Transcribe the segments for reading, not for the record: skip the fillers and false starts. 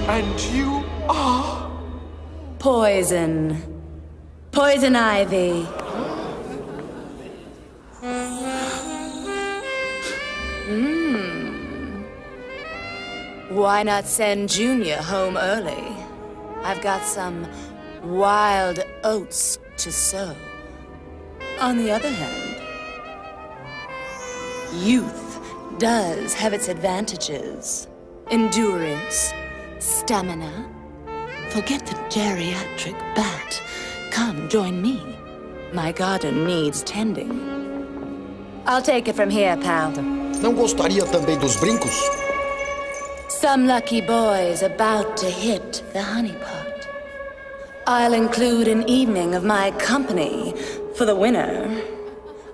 And you are? Poison. Poison Ivy. Why not send Junior home early? I've got some wild oats to sow. On the other hand, youth does have its advantages. Endurance, stamina. Forget the geriatric bat. Come, join me. My garden needs tending. I'll take it from here, pal. Não gostaria também dos brincos? Some lucky boy's about to hit the honeypot. I'll include an evening of my company for the winner.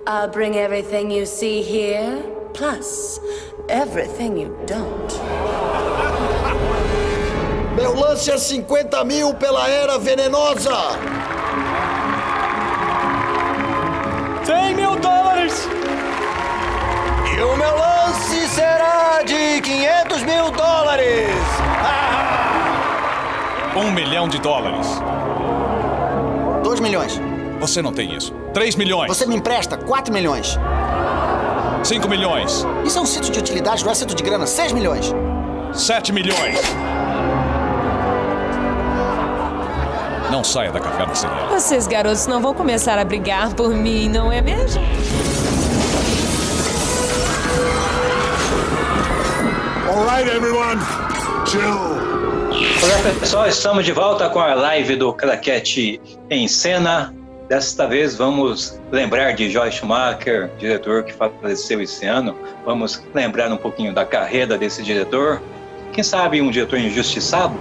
I'll bring everything you see here, plus everything you don't. Meu lance é 50 mil pela Era Venenosa! $100 mil! E o meu lance será de $500 mil! $1 milhão. 2 milhões. Você não tem isso. 3 milhões. Você me empresta 4 milhões. 5 milhões. Isso é um cinto de utilidade, não é cinto de grana. 6 milhões. 7 milhões. Não saia da caverna sem ela. Vocês, garotos, não vão começar a brigar por mim, não é mesmo? All right, everyone. Chill. Olá, pessoal. Estamos de volta com a live do Claquete em Cena. Desta vez vamos lembrar de Joel Schumacher, diretor que faleceu esse ano. Vamos lembrar um pouquinho da carreira desse diretor. Quem sabe um diretor injustiçado?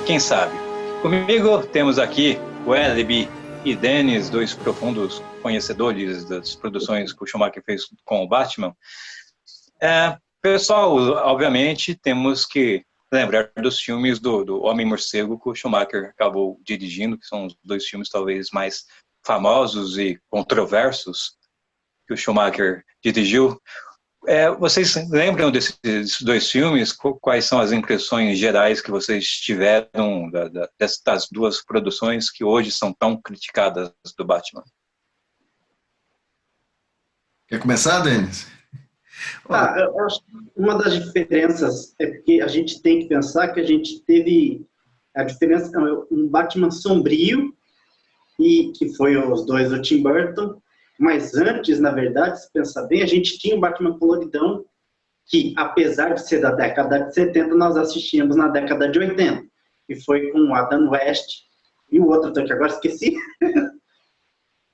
Quem sabe? Comigo temos aqui o Eliby e Dennis, dois profundos conhecedores das produções que o Schumacher fez com o Batman. Pessoal, obviamente, temos que lembrar dos filmes do Homem-Morcego que o Schumacher acabou dirigindo, que são os dois filmes talvez mais famosos e controversos que o Schumacher dirigiu. Vocês lembram desses dois filmes? Quais são as impressões gerais que vocês tiveram das duas produções que hoje são tão criticadas do Batman? Quer começar, Denis? Eu acho que uma das diferenças é porque a gente tem que pensar que a gente teve a diferença, um Batman sombrio, e que foi os dois do Tim Burton, mas antes, na verdade, se pensar bem, a gente tinha o Batman coloridão, que apesar de ser da década de 70, nós assistíamos na década de 80, e foi com o Adam West e o outro que agora esqueci.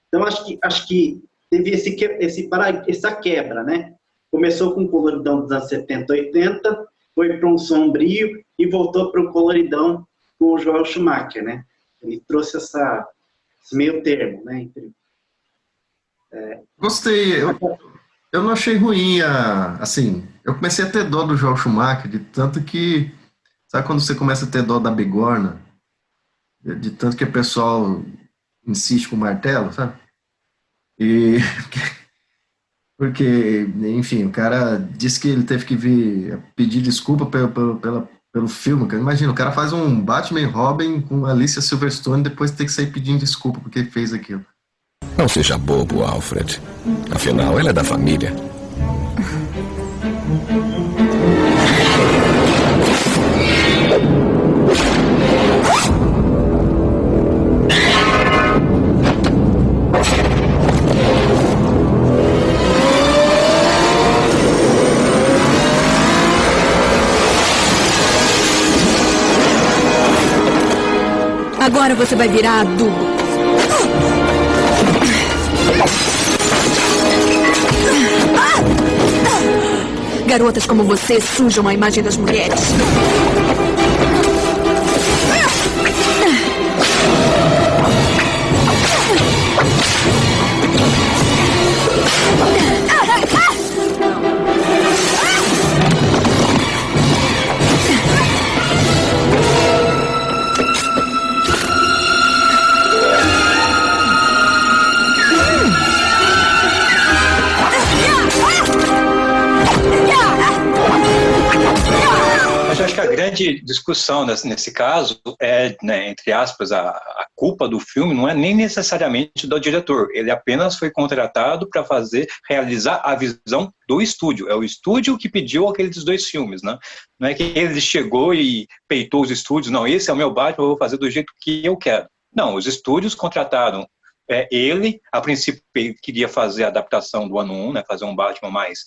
Então, acho que teve essa quebra, né? Começou com o coloridão dos anos 70, 80, foi para um sombrio e voltou para o coloridão com o Joel Schumacher, né? Ele trouxe esse meio termo, né? Gostei. Eu não achei ruim, assim, eu comecei a ter dó do Joel Schumacher, de tanto que, sabe quando você começa a ter dó da bigorna? De tanto que o pessoal insiste com o martelo, sabe? Porque, enfim, o cara disse que ele teve que vir pedir desculpa pelo filme. Imagina, o cara faz um Batman e Robin com Alicia Silverstone e depois tem que sair pedindo desculpa porque ele fez aquilo. Não seja bobo, Alfred. Afinal, ela é da família. Agora você vai virar adubo. Garotas como você sujam a imagem das mulheres. acho que a grande discussão nesse caso é, né, entre aspas, a culpa do filme não é nem necessariamente do diretor. Ele apenas foi contratado para realizar a visão do estúdio. É o estúdio que pediu aqueles 2 filmes, né? Não é que ele chegou e peitou os estúdios. Não, esse é o meu Batman, eu vou fazer do jeito que eu quero. Não, os estúdios contrataram ele. A princípio, ele queria fazer a adaptação do ano 1, né? Fazer um Batman mais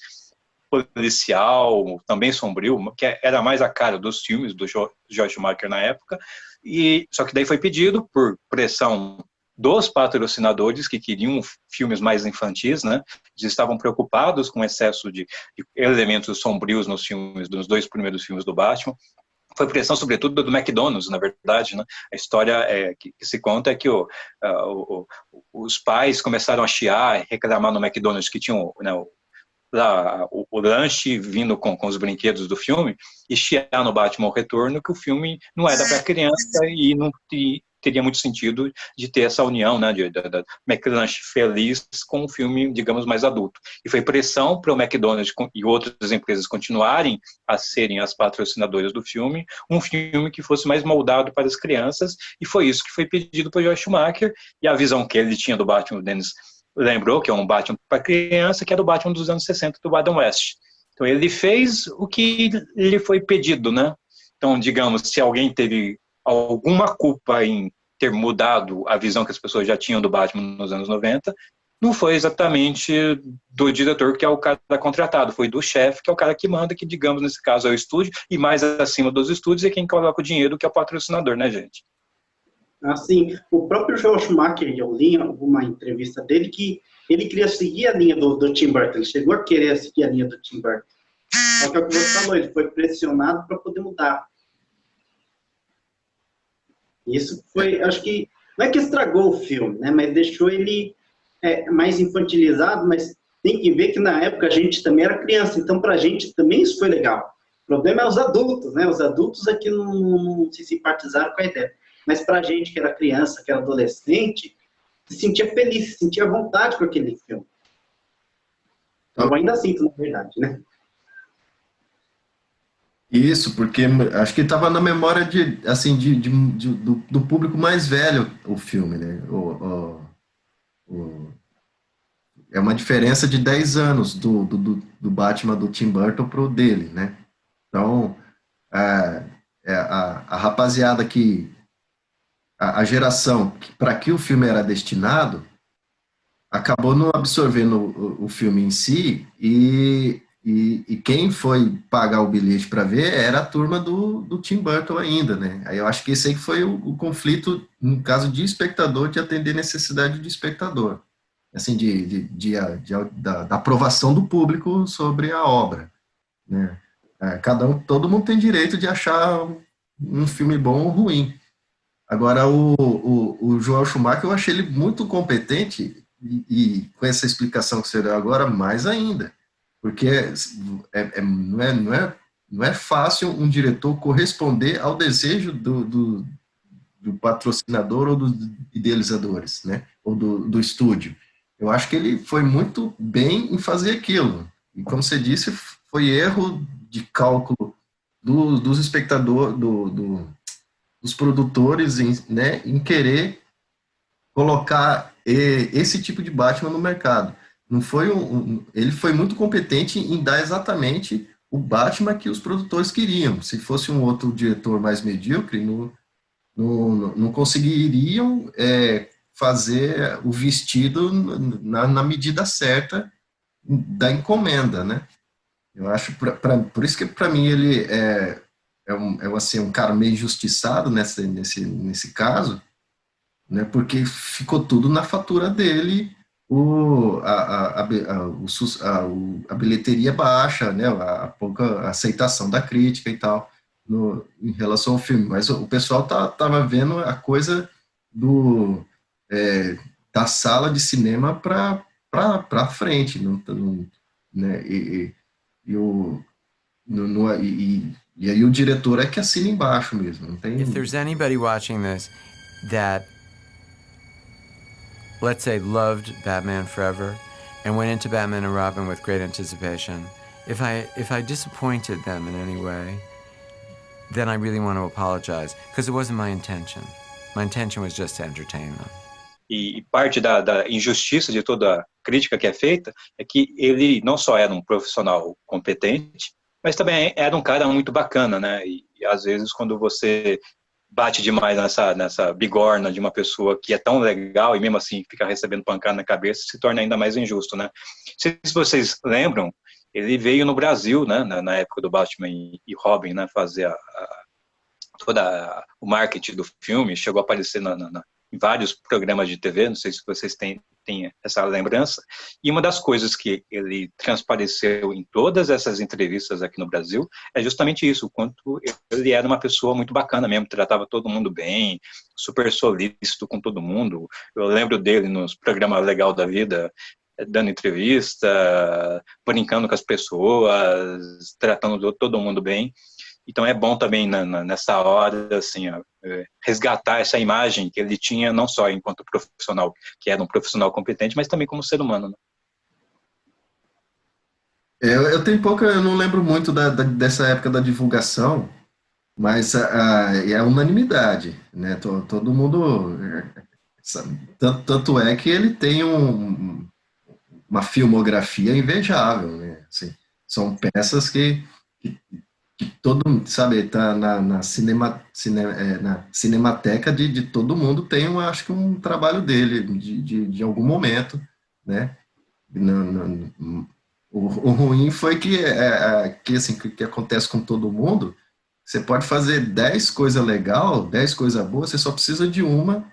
policial, também sombrio, que era mais a cara dos filmes do Joel Schumacher na época, só que daí foi pedido por pressão dos patrocinadores que queriam filmes mais infantis, né? Eles estavam preocupados com o excesso de elementos sombrios nos 2 primeiros filmes do Batman. Foi pressão, sobretudo, do McDonald's, na verdade, né? A história que se conta é que os pais começaram a chiar, reclamar no McDonald's que tinham, né, o lanche vindo com os brinquedos do filme, e chiar no Batman o Retorno que o filme não era para criança e não teria muito sentido de ter essa união, né, da McLanche feliz com um filme, digamos, mais adulto. E foi pressão para o McDonald's e outras empresas continuarem a serem as patrocinadoras do filme, um filme que fosse mais moldado para as crianças, e foi isso que foi pedido por Joel Schumacher, e a visão que ele tinha do Batman, o Dennis lembrou, que é um Batman para criança, que é do Batman dos anos 60, do Adam West. Então ele fez o que lhe foi pedido, né? Então, digamos, se alguém teve alguma culpa em ter mudado a visão que as pessoas já tinham do Batman nos anos 90, não foi exatamente do diretor, que é o cara contratado, foi do chefe, que é o cara que manda, que, digamos, nesse caso é o estúdio, e mais acima dos estúdios é quem coloca o dinheiro, que é o patrocinador, né, gente? Assim, o próprio Joel Schumacher, eu li alguma entrevista dele, que ele queria seguir a linha do Tim Burton, ele chegou a querer seguir a linha do Tim Burton. Só que é o que você falou, ele foi pressionado para poder mudar. Isso foi, acho que, não é que estragou o filme, né, mas deixou ele mais infantilizado, mas tem que ver que na época a gente também era criança, então pra gente também isso foi legal. O problema é os adultos, né, os adultos aqui não se simpatizaram com a ideia. Mas pra gente que era criança, que era adolescente, se sentia feliz, se sentia à vontade com aquele filme. Eu ainda sinto, na verdade, né? Isso, porque acho que estava na memória do público mais velho o filme, né? É uma diferença de 10 anos do Batman do Tim Burton pro dele, né? Então, a rapaziada que... A geração para que o filme era destinado acabou não absorvendo o filme em si, e quem foi pagar o bilhete para ver era a turma do Tim Burton ainda, né? Aí eu acho que esse aí foi o conflito, no caso de espectador, de atender necessidade de espectador, assim, da aprovação do público sobre a obra, né? Todo mundo tem direito de achar um filme bom ou ruim. Agora, o Joel Schumacher, eu achei ele muito competente, e com essa explicação que você deu agora, mais ainda. Porque não é fácil um diretor corresponder ao desejo do patrocinador ou dos idealizadores, né? Ou do estúdio. Eu acho que ele foi muito bem em fazer aquilo. E, como você disse, foi erro de cálculo dos espectadores, dos produtores, né, em querer colocar esse tipo de Batman no mercado. Não foi ele foi muito competente em dar exatamente o Batman que os produtores queriam. Se fosse um outro diretor mais medíocre, não conseguiriam fazer o vestido na medida certa da encomenda, né? Eu acho, por isso que para mim ele é um cara meio injustiçado nesse caso, né? Porque ficou tudo na fatura dele, a bilheteria baixa, né? A pouca aceitação da crítica e tal, em relação ao filme. Mas o pessoal tava vendo a coisa da sala de cinema para frente, né? E aí o diretor é que assina embaixo mesmo, não tem... If there's anybody watching this that, let's say, loved Batman Forever and went into Batman and Robin with great anticipation, if I disappointed them in any way, then I really want to apologize, because it wasn't my intention. My intention was just to entertain them. E parte da injustiça de toda a crítica que é feita é que ele não só era um profissional competente, mas também era um cara muito bacana, né? E às vezes quando você bate demais nessa bigorna de uma pessoa que é tão legal e mesmo assim fica recebendo pancada na cabeça, se torna ainda mais injusto, né? Se vocês lembram, ele veio no Brasil, né, na época do Batman e Robin, né, fazer o marketing do filme, chegou a aparecer em vários programas de TV, não sei se vocês têm essa lembrança, e uma das coisas que ele transpareceu em todas essas entrevistas aqui no Brasil é justamente isso, o quanto ele era uma pessoa muito bacana mesmo, tratava todo mundo bem, super solícito com todo mundo. Eu lembro dele nos programas Legal da Vida, dando entrevista, brincando com as pessoas, tratando todo mundo bem. Então é bom também nessa hora assim, resgatar essa imagem que ele tinha não só enquanto profissional, que era um profissional competente, mas também como ser humano, né? Eu não lembro muito dessa época da divulgação, mas é unanimidade, né? Todo mundo, tanto é que ele tem uma filmografia invejável, né? Assim, são peças que todo mundo, sabe, tá na cinemateca de todo mundo, tem, acho que um trabalho dele, de algum momento, né? O ruim foi que assim, que acontece com todo mundo, você pode fazer 10 coisas legais, 10 coisas boas, você só precisa de uma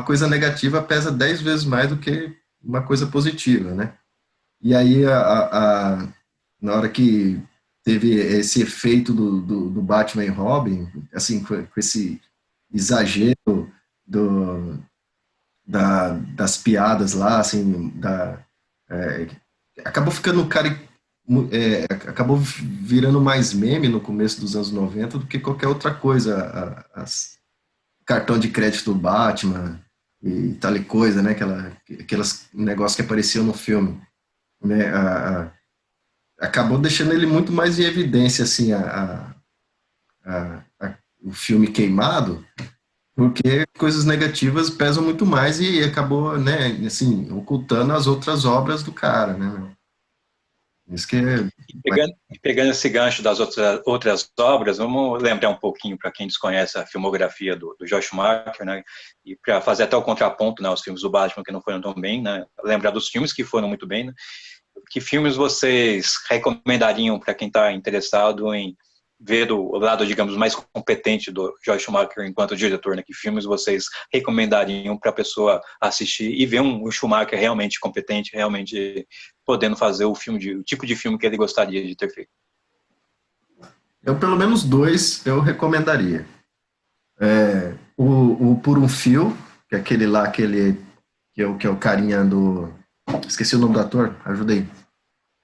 coisa negativa pesa 10 vezes mais do que uma coisa positiva, né? E aí, na hora que teve esse efeito do Batman e Robin, assim, com esse exagero das piadas lá, assim, acabou ficando acabou virando mais meme no começo dos anos 90 do que qualquer outra coisa, cartão de crédito do Batman e tal e coisa, né, aquelas negócios que apareciam no filme, né, acabou deixando ele muito mais em evidência, assim, o filme queimado, porque coisas negativas pesam muito mais e acabou, né, assim, ocultando as outras obras do cara, né? Isso que pegando esse gancho das outras obras, vamos lembrar um pouquinho para quem desconhece a filmografia do Joel Schumacher, né? E para fazer até o contraponto, né, os filmes do Batman que não foram tão bem, né? Lembrar dos filmes que foram muito bem, né? Que filmes vocês recomendariam para quem está interessado em ver o lado, digamos, mais competente do Joel Schumacher enquanto diretor, né? Que filmes vocês recomendariam para a pessoa assistir e ver um Schumacher realmente competente, realmente podendo fazer o tipo de filme que ele gostaria de ter feito? Pelo menos 2 eu recomendaria. O Por um Fio, que é aquele lá, que é o carinha do... Esqueci o nome do ator, ajudei.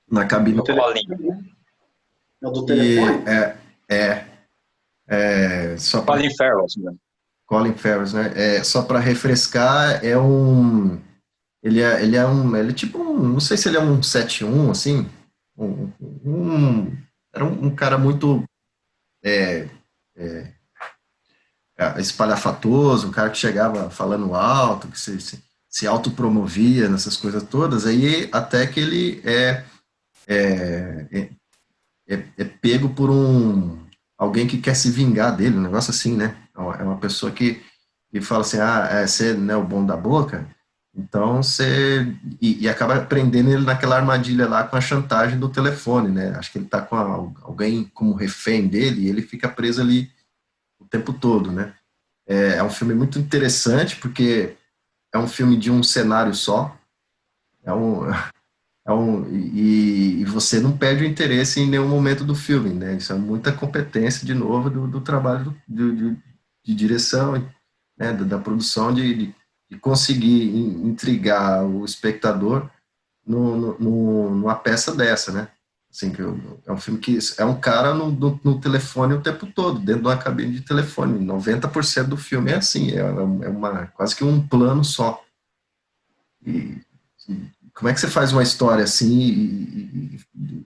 Na cabine. É o do telefone? Só Colin Farrell, né? Colin Farrell, né? Só para refrescar, ele é tipo não sei se ele é um 7-1, assim, era um cara muito espalhafatoso, um cara que chegava falando alto, que se autopromovia nessas coisas todas, aí até que ele é pego por alguém que quer se vingar dele, um negócio assim, né? É uma pessoa que fala assim, você não é o bom da boca, então você... E acaba prendendo ele naquela armadilha lá com a chantagem do telefone, né? Acho que ele tá com alguém como refém dele e ele fica preso ali o tempo todo, né? É um filme muito interessante porque é um filme de um cenário só, e você não perde o interesse em nenhum momento do filme, né? Isso é muita competência, de novo, do trabalho de direção, né? Da produção, de conseguir intrigar o espectador numa peça dessa, né? Assim, é um filme que é um cara no telefone o tempo todo, dentro de uma cabine de telefone. 90% do filme é assim, quase que um plano só. E como é que você faz uma história assim,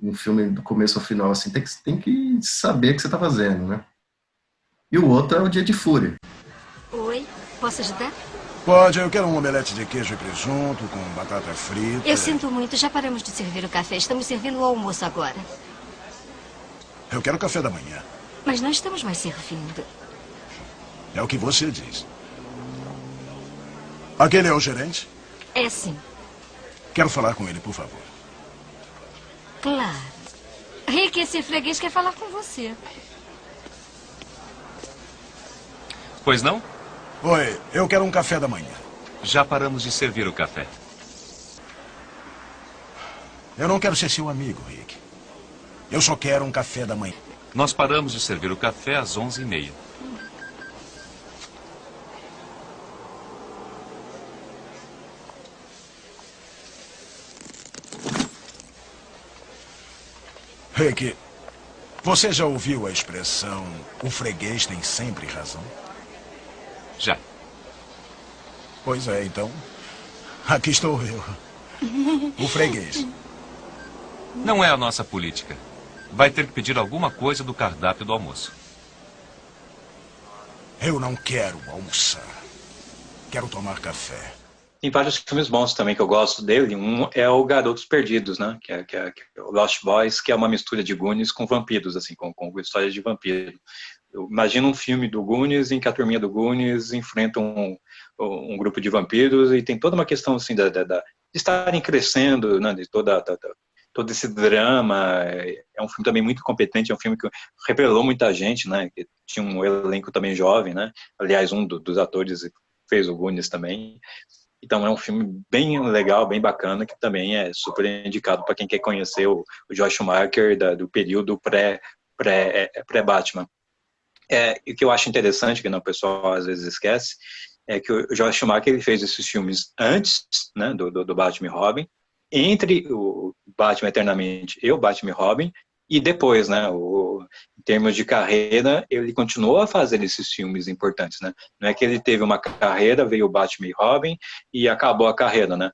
um filme do começo ao final, assim, tem que saber o que você está fazendo, né? E o outro é o Dia de Fúria. Oi, posso ajudar? Pode, eu quero um omelete de queijo e presunto com batata frita. Eu sinto muito, já paramos de servir o café. Estamos servindo o almoço agora. Eu quero café da manhã. Mas não estamos mais servindo. É o que você diz. Aquele é o gerente? É sim. Quero falar com ele, por favor. Claro. Rick, esse freguês quer falar com você. Pois não? Oi, eu quero um café da manhã. Já paramos de servir o café. Eu não quero ser seu amigo, Rick. Eu só quero um café da manhã. Nós paramos de servir o café às 11h30. Rick, você já ouviu a expressão o freguês tem sempre razão? Já. Pois é, então, aqui estou eu. O freguês. Não é a nossa política. Vai ter que pedir alguma coisa do cardápio do almoço. Eu não quero almoçar. Quero tomar café. Tem vários filmes bons também que eu gosto dele. Um é o Garotos Perdidos, né? Que é o Lost Boys, que é uma mistura de Goonies com vampiros, assim, com histórias de vampiro. Eu imagino um filme do Goonies em que a turminha do Goonies enfrenta um grupo de vampiros e tem toda uma questão assim de estarem crescendo, né? De todo esse drama. É um filme também muito competente, é um filme que revelou muita gente, né? Que tinha um elenco também jovem, né? Aliás, um dos atores fez o Goonies também. Então é um filme bem legal, bem bacana, que também é super indicado para quem quer conhecer o Joel Schumacher do período pré-Batman. O que eu acho interessante, que o pessoal às vezes esquece, é que o Joel Schumacher ele fez esses filmes antes, né, do Batman e Robin, entre o Batman Eternamente e o Batman e Robin, e depois, né, em termos de carreira, ele continuou a fazer esses filmes importantes, né? Não é que ele teve uma carreira, veio o Batman e Robin e acabou a carreira, né?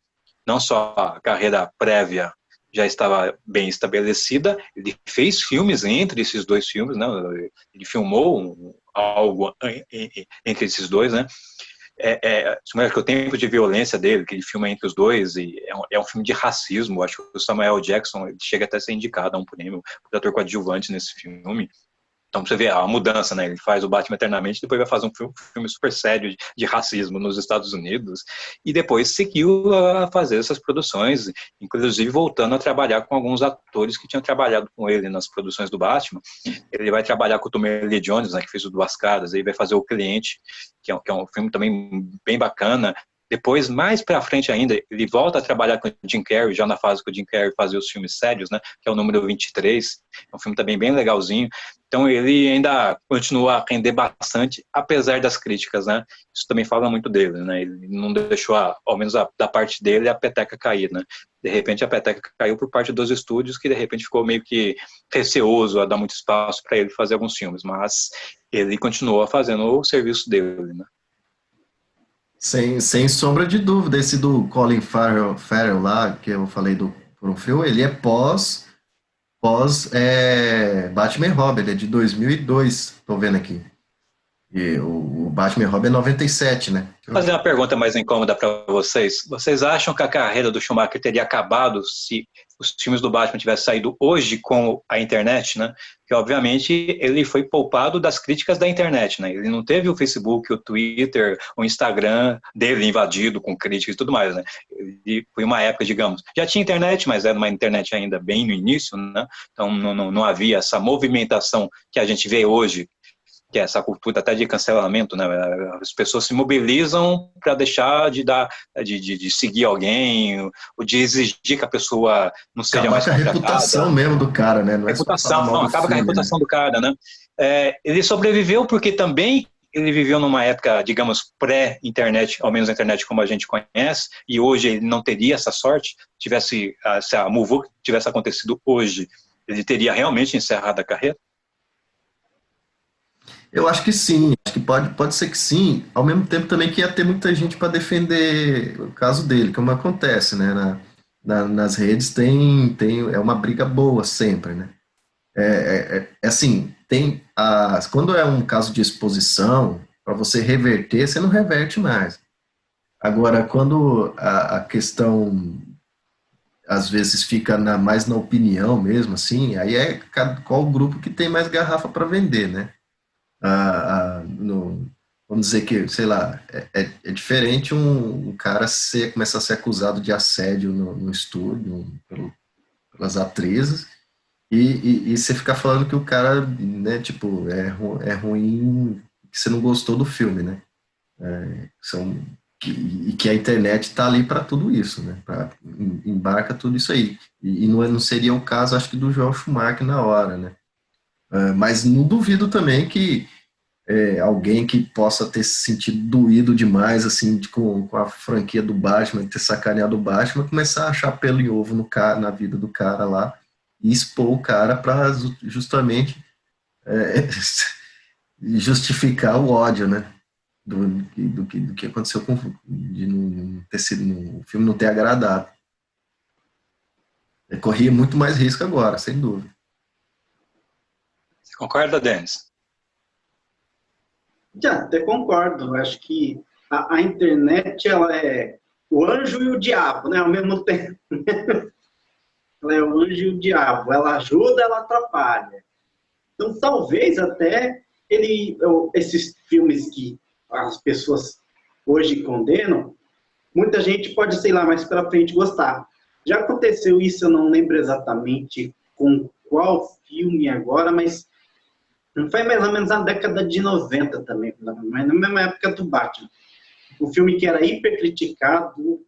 Não só a carreira prévia já estava bem estabelecida, ele fez filmes entre esses dois filmes, né? Ele filmou algo entre esses dois, né? Que o tempo de violência dele, que ele filma entre os dois, e é um filme de racismo. Acho que o Samuel Jackson chega até a ser indicado a um prêmio por ator coadjuvante nesse filme. Então, você vê a mudança, né? Ele faz o Batman Eternamente, depois vai fazer um filme super sério de racismo nos Estados Unidos, e depois seguiu a fazer essas produções, inclusive voltando a trabalhar com alguns atores que tinham trabalhado com ele nas produções do Batman. Ele vai trabalhar com o Tommy Lee Jones, né, que fez o Duas Caras, aí vai fazer O Cliente, que é um filme também bem bacana. Depois, mais pra frente ainda, ele volta a trabalhar com o Jim Carrey, já na fase que o Jim Carrey fazia os filmes sérios, né, que é o número 23, é um filme também bem legalzinho. Então ele ainda continua a render bastante, apesar das críticas, né, isso também fala muito dele, né, ele não deixou, ao menos da parte dele, a peteca cair, né. De repente a peteca caiu por parte dos estúdios, que de repente ficou meio que receoso a dar muito espaço para ele fazer alguns filmes, mas ele continuou fazendo o serviço dele, né. Sem sombra de dúvida, esse do Colin Farrell lá, que eu falei por um fio, ele é pós Batman e Robin, ele é de 2002, tô vendo aqui. E o Batman e Robin é 97, né? Vou fazer uma pergunta mais incômoda para vocês. Vocês acham que a carreira do Schumacher teria acabado se os filmes do Batman tivessem saído hoje com a internet, né? Que obviamente ele foi poupado das críticas da internet, né? Ele não teve o Facebook, o Twitter, o Instagram dele invadido com críticas e tudo mais, né? Ele foi uma época, digamos, já tinha internet, mas era uma internet ainda bem no início, né? Então não havia essa movimentação que a gente vê hoje, que é essa cultura até de cancelamento, né? As pessoas se mobilizam para deixar de seguir alguém, ou de exigir que a pessoa não seja mais contratada. Acaba com a reputação mesmo do cara, né? Não é acaba com a reputação do cara, né? Ele sobreviveu porque também ele viveu numa época, digamos, pré-internet, ao menos a internet como a gente conhece, e hoje ele não teria essa sorte, se a Muvu tivesse acontecido hoje, ele teria realmente encerrado a carreira? Eu acho que sim, acho que pode ser que sim, ao mesmo tempo também que ia ter muita gente para defender o caso dele, como acontece, né, nas redes é uma briga boa sempre, né, Assim, tem quando é um caso de exposição, para você reverter, você não reverte mais. Agora, quando a questão às vezes fica mais na opinião mesmo, assim, aí qual grupo que tem mais garrafa para vender, né? Vamos dizer que, sei lá, é diferente um cara começar a ser acusado de assédio no estúdio pelas atrizes, e você ficar falando que o cara, né, tipo, é ruim, que você não gostou do filme, né? E que a internet está ali para tudo isso, né? Embarca tudo isso aí. E não seria o caso, acho que, do Joel Schumacher na hora, né? Mas não duvido também que alguém que possa ter se sentido doído demais, assim, com a franquia do Batman, ter sacaneado o Batman, começar a achar pelo em ovo na vida do cara lá e expor o cara para justamente justificar o ódio, né? Do que aconteceu de não ter sido, o filme não ter agradado. Corria muito mais risco agora, sem dúvida. Você concorda, Denis? Já, até concordo. Acho que a internet, ela é o anjo e o diabo, né? Ao mesmo tempo. Ela é o anjo e o diabo. Ela ajuda, ela atrapalha. Então, talvez até esses filmes que as pessoas hoje condenam, muita gente pode, sei lá, mais para frente gostar. Já aconteceu isso, eu não lembro exatamente com qual filme agora, mas foi mais ou menos na década de 90 também, mas na mesma época do Batman. Um filme que era hiper criticado, o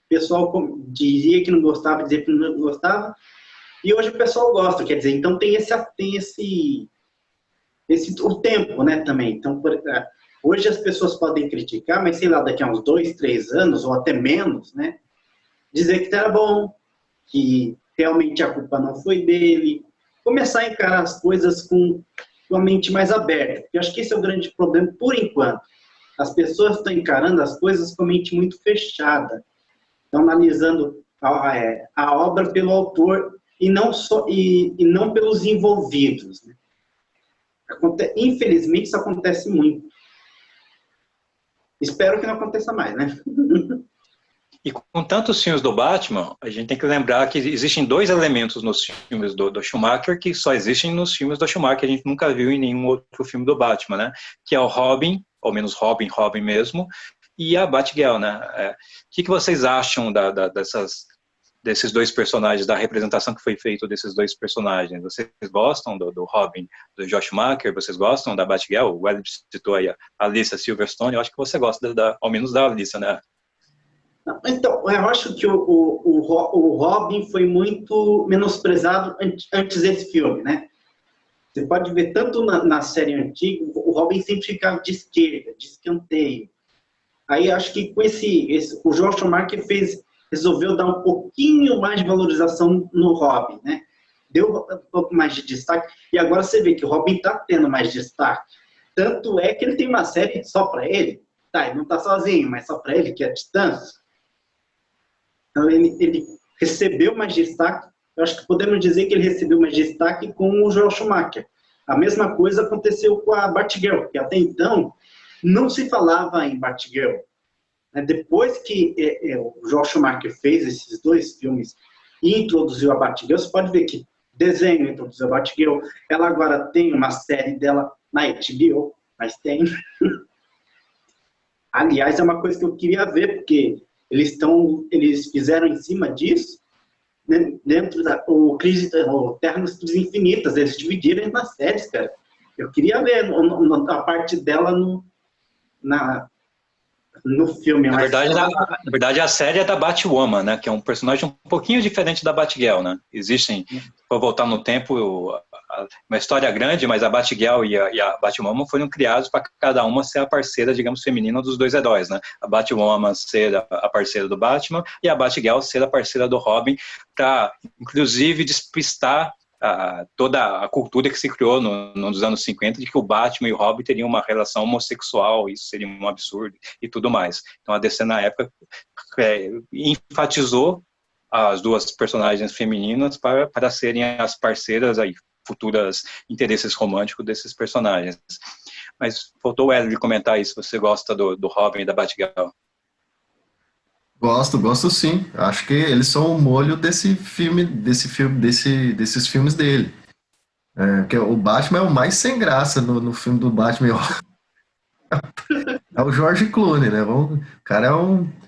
pessoal dizia que não gostava, dizia que não gostava, e hoje o pessoal gosta, quer dizer, então tem o tempo, né, também. Então, hoje as pessoas podem criticar, mas sei lá, daqui a uns 2, 3 anos, ou até menos, né, dizer que era bom, que realmente a culpa não foi dele, começar a encarar as coisas com a mente mais aberta. Eu acho que esse é o grande problema, por enquanto. As pessoas estão encarando as coisas com a mente muito fechada. Estão analisando a obra pelo autor e não pelos envolvidos. Né? Infelizmente, isso acontece muito. Espero que não aconteça mais, né? E com tantos filmes do Batman, a gente tem que lembrar que existem 2 elementos nos filmes do Schumacher que só existem nos filmes do Schumacher, a gente nunca viu em nenhum outro filme do Batman, né? Que é o Robin, ou menos Robin mesmo, e a Batgirl, né? O que vocês acham desses 2 personagens, da representação que foi feita desses 2 personagens? Vocês gostam do Robin, do Joel Schumacher? Vocês gostam da Batgirl? O Wesley citou aí a Alicia Silverstone, eu acho que você gosta ao menos da Alicia, né? Então, eu acho que o Robin foi muito menosprezado antes desse filme, né? Você pode ver tanto na série antiga, o Robin sempre ficava de esquerda, de escanteio. Aí acho que com o Joel Schumacher resolveu dar um pouquinho mais de valorização no Robin, né? Deu um pouco mais de destaque, e agora você vê que o Robin está tendo mais destaque. Tanto é que ele tem uma série só para ele. Tá, ele não está sozinho, mas só para ele, que é a Distância. Então, ele recebeu mais destaque. Eu acho que podemos dizer que ele recebeu mais destaque com o Joel Schumacher. A mesma coisa aconteceu com a Batgirl, que até então não se falava em Batgirl. Depois que o Joel Schumacher fez esses 2 filmes e introduziu a Batgirl, você pode ver que desenho introduziu a Batgirl. Ela agora tem uma série dela na HBO, mas tem. Aliás, é uma coisa que eu queria ver, porque eles fizeram em cima disso, né, dentro o Terra nas Crises Infinitas, eles dividiram nas séries, cara. Eu queria ver a parte dela no filme. Na verdade, a série é da Batwoman, né, que é um personagem um pouquinho diferente da Batgirl, né? Existem, vou voltar no tempo, uma história grande, mas a Batgirl e a Batwoman foram criados para cada uma ser a parceira, digamos, feminina dos 2 heróis, né? A Batwoman ser a parceira do Batman e a Batgirl ser a parceira do Robin, para, inclusive, despistar toda a cultura que se criou nos anos 50 de que o Batman e o Robin teriam uma relação homossexual, isso seria um absurdo e tudo mais. Então a DC na época enfatizou as duas personagens femininas para serem as parceiras aí, futuras interesses românticos desses personagens. Mas faltou o Wesley comentar aí se você gosta do Robin e da Batgirl. Gosto sim. Acho que eles são o molho desses filmes dele. Porque o Batman é o mais sem graça no filme do Batman. É o George Clooney, né? O cara é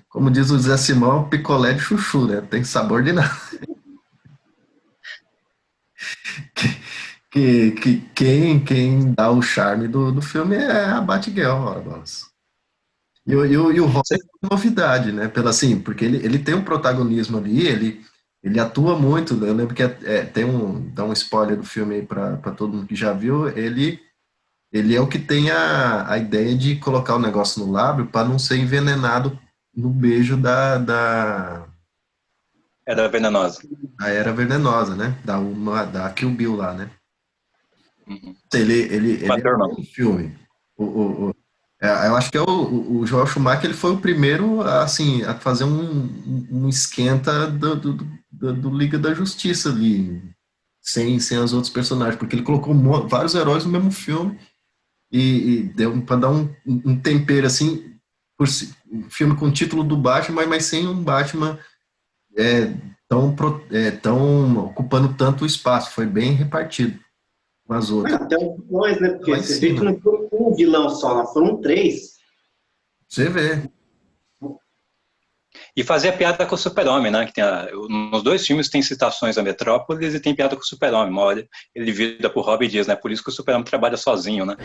como diz o Zé Simão, um picolé de chuchu, né? Tem sabor de nada. Quem dá o charme do filme é a Batgirl, ora, bolas. E o Robin é uma novidade, né? Porque ele tem um protagonismo ali, ele atua muito. Eu lembro que dá um spoiler do filme aí para todo mundo que já viu. Ele é o que tem a ideia de colocar o negócio no lábio para não ser envenenado no beijo da Era Venenosa. A Era Venenosa, né? Da Kill Bill lá, né? Uhum. Ele é um filme. Eu acho que o Joel Schumacher ele foi o primeiro assim, a fazer um esquenta do Liga da Justiça ali, sem os outros personagens, porque ele colocou vários heróis no mesmo filme e deu para dar um tempero assim, um filme com o título do Batman, mas sem um Batman tão ocupando tanto espaço, foi bem repartido com as outras. Até os dois, né? Porque você vê que não foi um vilão só, não foram 3. Você vê. E fazer a piada com o Super-Homem, né? Que nos dois filmes tem citações a Metrópolis e tem piada com o Super-Homem. Olha, ele vira pro Robin Dias, né? Por isso que o Super-Homem trabalha sozinho, né?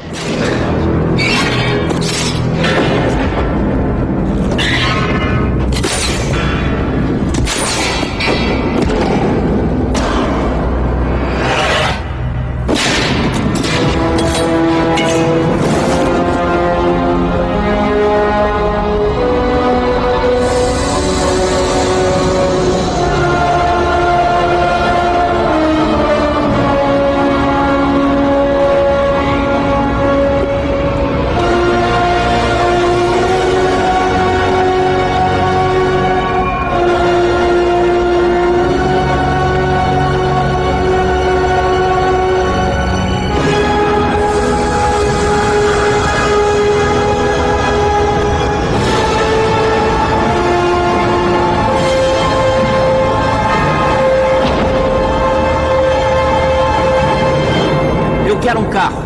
Quero um carro.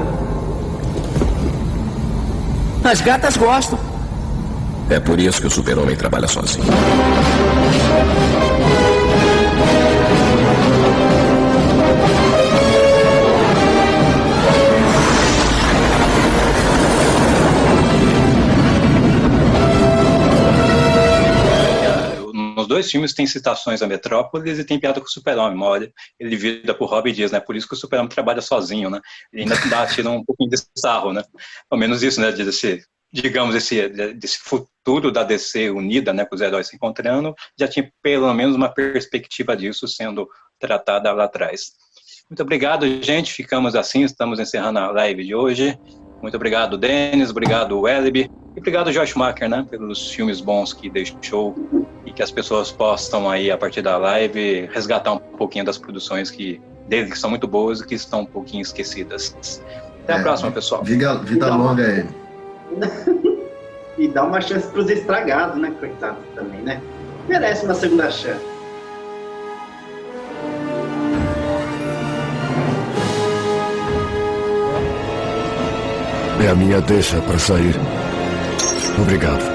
As gatas gostam. É por isso que o Super-Homem trabalha sozinho. Nos dois filmes tem citações a Metrópolis e tem piada com o Super-Homem. Olha, ele vira pro Robin Dias, né? Por isso que o Super-Homem trabalha sozinho, né? Ele ainda tira um pouquinho desse sarro, né? Ao menos isso, né? Desse futuro da DC unida, né? Com os heróis se encontrando, já tinha pelo menos uma perspectiva disso sendo tratada lá atrás. Muito obrigado, gente. Ficamos assim, estamos encerrando a live de hoje. Muito obrigado, Denis. Obrigado, Welby. E obrigado, Joel Schumacher, né? Pelos filmes bons que deixou e que as pessoas possam aí, a partir da live, resgatar um pouquinho das produções dele, que são muito boas e que estão um pouquinho esquecidas. Até a próxima, pessoal. Vida longa aí. E dá uma chance para os estragados, né? Coitado também, né? Merece uma segunda chance. É a minha deixa para sair. Obrigado.